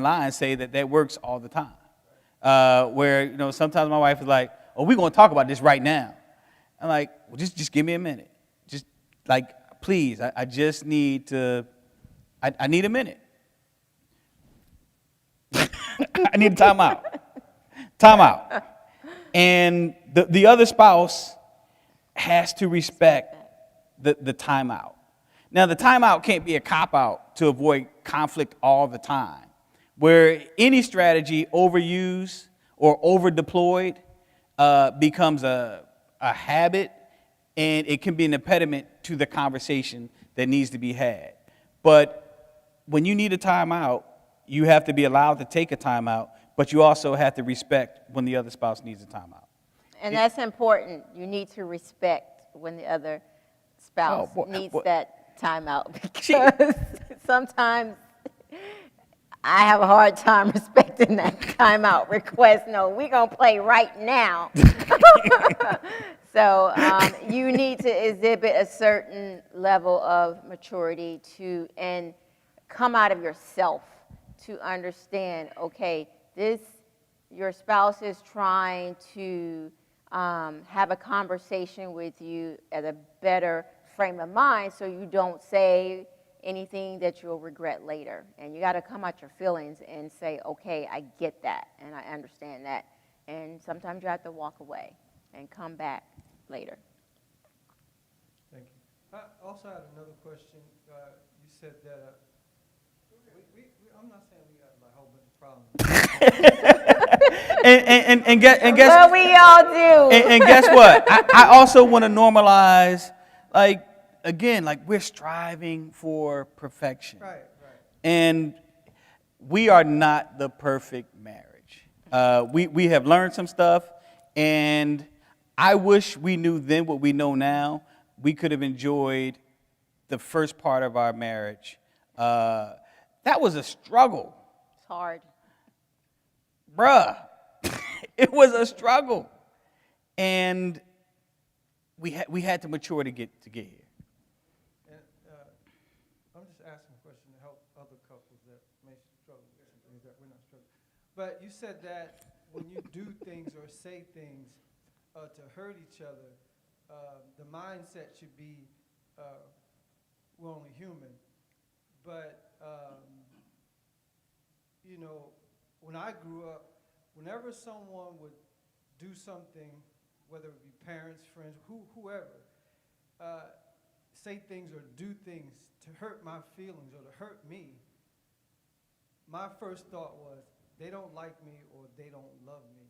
line say that works all the time. Where, sometimes my wife is like, oh, we're going to talk about this right now. I'm like, well, just give me a minute. Just, like, please, I just need to, I need a minute. I need a timeout. Timeout. And the other spouse has to respect the timeout. Now, the timeout can't be a cop-out to avoid conflict all the time, where any strategy overused or over-deployed becomes a habit, and it can be an impediment to the conversation that needs to be had. But when you need a timeout, you have to be allowed to take a timeout, but you also have to respect when the other spouse needs a timeout. And that's important. You need to respect when the other spouse needs that timeout, because sometimes I have a hard time respecting that timeout request. No, we're going to play right now. So you need to exhibit a certain level of maturity and come out of yourself to understand, okay, your spouse is trying to have a conversation with you at a better frame of mind, so you don't say anything that you'll regret later. And you got to come out your feelings and say, okay, I get that and I understand that. And sometimes you have to walk away and come back later. Thank you. I also had another question. You said that I'm not saying we got a whole bunch of problems. and guess well, we all do. And guess what? I also want to normalize, like we're striving for perfection. Right. And we are not the perfect marriage. We have learned some stuff, and I wish we knew then what we know now. We could have enjoyed the first part of our marriage. That was a struggle. It's hard. Bruh, it was a struggle. And we had to mature to get here. And I'm just asking a question to help other couples that may struggle with some things that we're not struggling. But you said that when you do things or say things to hurt each other, the mindset should be we're only human. But when I grew up, whenever someone would do something, whether it be parents, friends, whoever, say things or do things to hurt my feelings or to hurt me, my first thought was, they don't like me or they don't love me.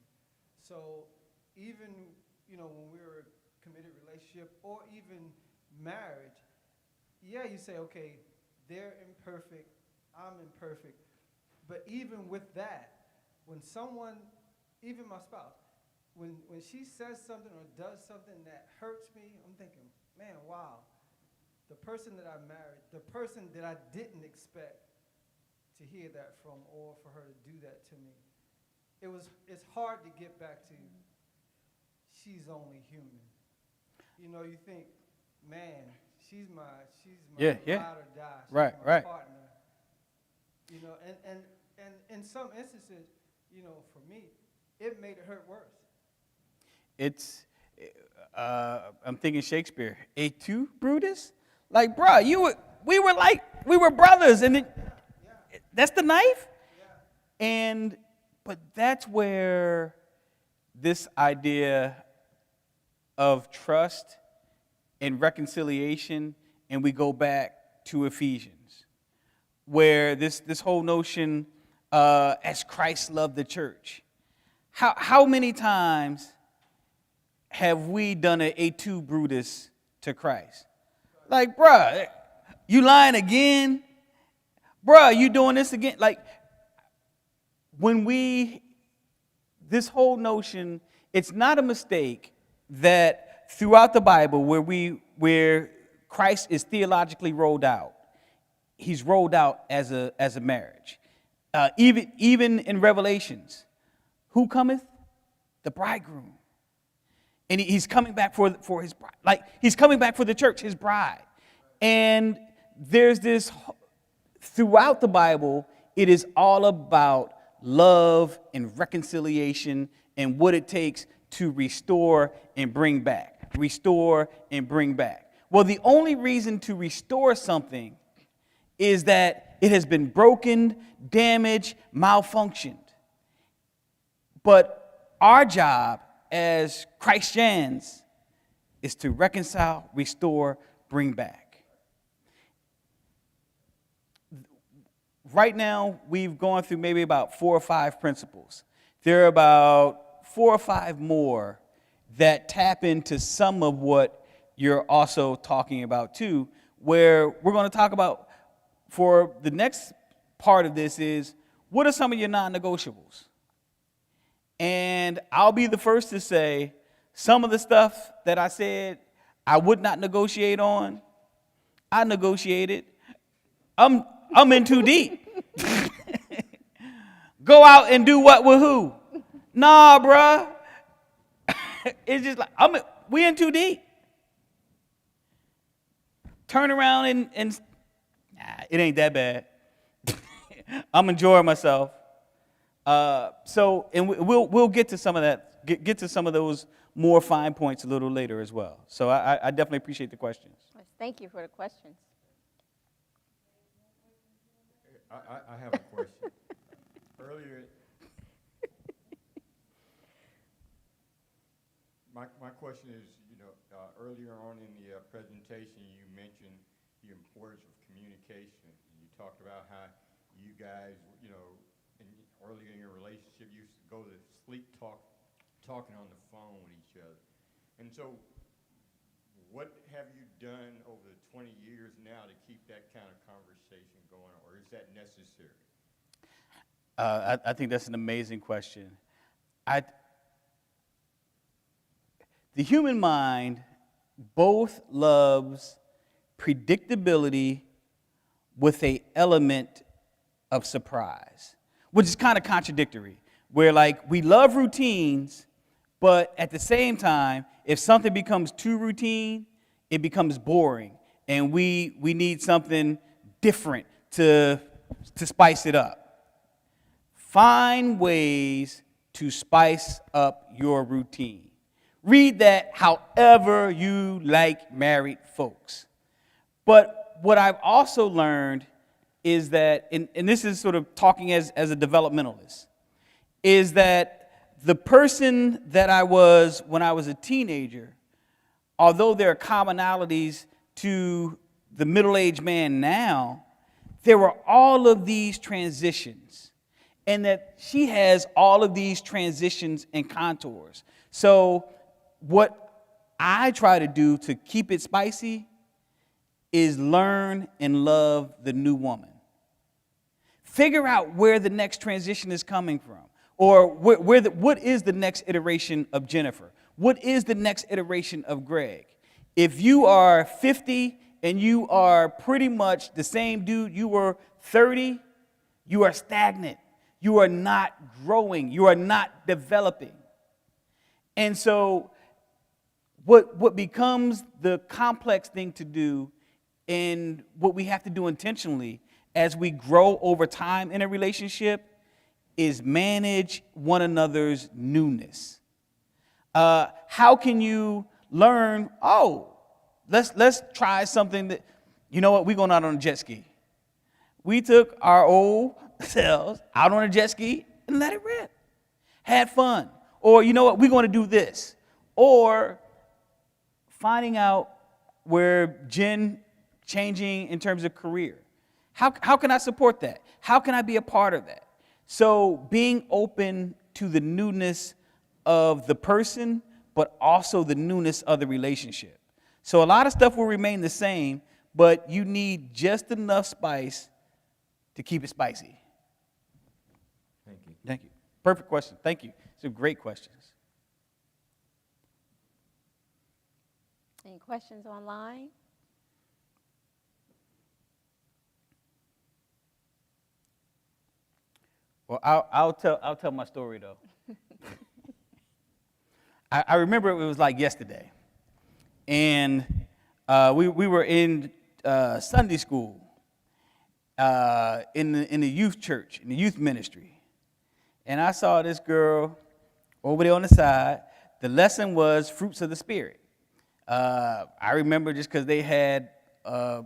So even, when we were in a committed relationship or even marriage, yeah, you say, okay, they're imperfect, I'm imperfect. But even with that, when someone, even my spouse, when she says something or does something that hurts me, I'm thinking, man, wow, the person that I married, the person that I didn't expect to hear that from or for her to do that to me, it's hard to get back to, she's only human. You think, man, she's my ride or die. She's my partner. And in some instances, for me, it made it hurt worse. I'm thinking Shakespeare. Et tu, Brutus? Like, bruh, we were brothers, and that's the knife? Yeah. But that's where this idea of trust and reconciliation, and we go back to Ephesians, where this whole notion, as Christ loved the church. How many times have we done an et tu, Brutus to Christ? Like, bruh, you lying again? Bruh, you doing this again? Like, this whole notion, it's not a mistake that throughout the Bible where Christ is theologically rolled out, he's rolled out as a marriage. Even in Revelations, who cometh? The bridegroom. And he's coming back for his bride. Like, he's coming back for the church, his bride. And there's this, throughout the Bible, it is all about love and reconciliation and what it takes to restore and bring back. Restore and bring back. Well, the only reason to restore something is that it has been broken, damaged, malfunctioned. But our job as Christians is to reconcile, restore, bring back. Right now, we've gone through maybe about 4 or 5 principles. There are about 4 or 5 more that tap into some of what you're also talking about too, where we're going to talk about for the next part of this is, what are some of your non-negotiables? And I'll be the first to say, some of the stuff that I said I would not negotiate on, I negotiated. I'm in too deep. Go out and do what with who? Nah, bruh. It's just like, we in too deep. Turn around and it ain't that bad. I'm enjoying myself. And we'll get to some of that, get to some of those more fine points a little later as well. So I definitely appreciate the questions. Thank you for the questions. I have a question. Earlier, my question is, earlier on in the presentation, you mentioned the importance of communication. You talked about how you guys, earlier in your relationship, you used to go to sleep talking on the phone with each other. And so, what have you done over the 20 years now to keep that kind of conversation going, or is that necessary? I think that's an amazing question. The human mind both loves predictability with an element of surprise, which is kind of contradictory, where like we love routines, but at the same time, if something becomes too routine, it becomes boring, and we need something different to spice it up. Find ways to spice up your routine. Read that however you like married folks. But what I've also learned is that, and this is sort of talking as a developmentalist, is that the person that I was when I was a teenager, although there are commonalities to the middle-aged man now, there were all of these transitions, and that she has all of these transitions and contours. So what I try to do to keep it spicy is learn and love the new woman. Figure out where the next transition is coming from, or what is the next iteration of Jennifer? What is the next iteration of Greg? If you are 50 and you are pretty much the same dude you were 30, you are stagnant. You are not growing. You are not developing. And so what becomes the complex thing to do, and what we have to do intentionally as we grow over time in a relationship, is manage one another's newness. How can you learn, let's try something that, you know what, we're going out on a jet ski. We took our old selves out on a jet ski and let it rip. Had fun. Or, you know what, we're going to do this. Or finding out where Jen changing in terms of career. How can I support that? How can I be a part of that? So being open to the newness of the person, but also the newness of the relationship. So a lot of stuff will remain the same, but you need just enough spice to keep it spicy. Thank you. Thank you. Perfect question. Thank you. Some great questions. Any questions online? Well, I'll tell my story though. I remember it was like yesterday, and we were in Sunday school, in the youth church, in the youth ministry. And I saw this girl over there on the side. The lesson was fruits of the spirit. I remember just because they had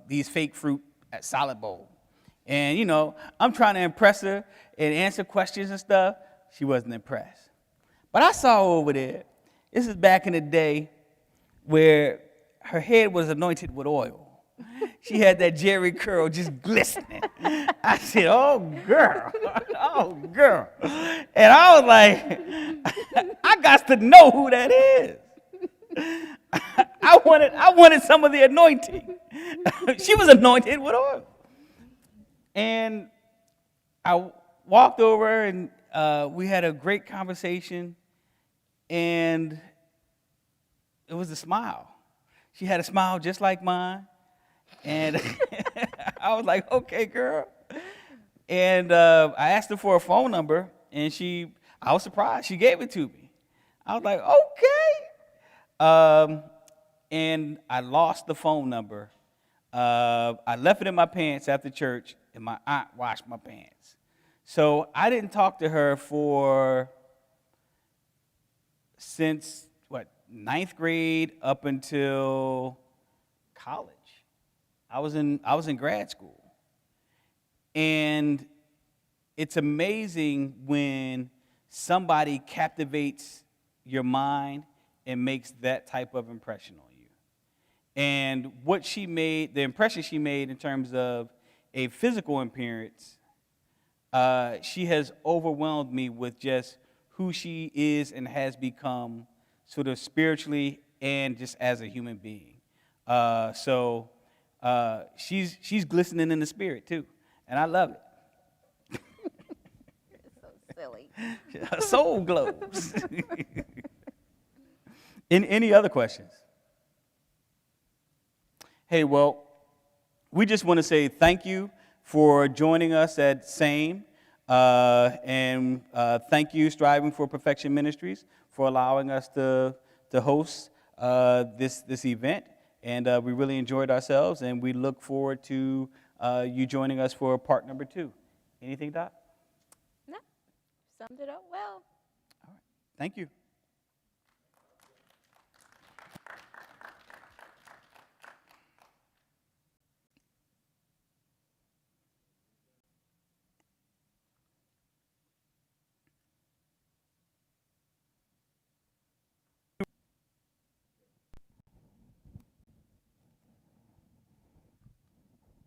these fake fruit at Salad Bowl. And, you know, I'm trying to impress her and answer questions and stuff. She wasn't impressed. But I saw her over there. This is back in the day where her head was anointed with oil. She had that Jerry curl just glistening. I said, oh, girl. Oh, girl. And I was like, I got to know who that is. I wanted some of the anointing. She was anointed with oil. And I walked over and we had a great conversation. And it was a smile. She had a smile just like mine. And I was like, okay, girl. And I asked her for a phone number, and I was surprised. She gave it to me. I was like, okay. And I lost the phone number. I left it in my pants after church, and my aunt washed my pants. So I didn't talk to her since, ninth grade up until college. I was in grad school. And it's amazing when somebody captivates your mind and makes that type of impression on you. And the impression she made in terms of a physical appearance, she has overwhelmed me with just who she is and has become sort of spiritually and just as a human being. So she's glistening in the spirit too, and I love it. So silly. Her soul glows. Any other questions? Hey, well, we just want to say thank you for joining us at S.A.M.E. And thank you, Striving for Perfection Ministries, for allowing us to host this event. And we really enjoyed ourselves, and we look forward to you joining us for part number 2. Anything, Doc? No, summed it up well. All right. Thank you.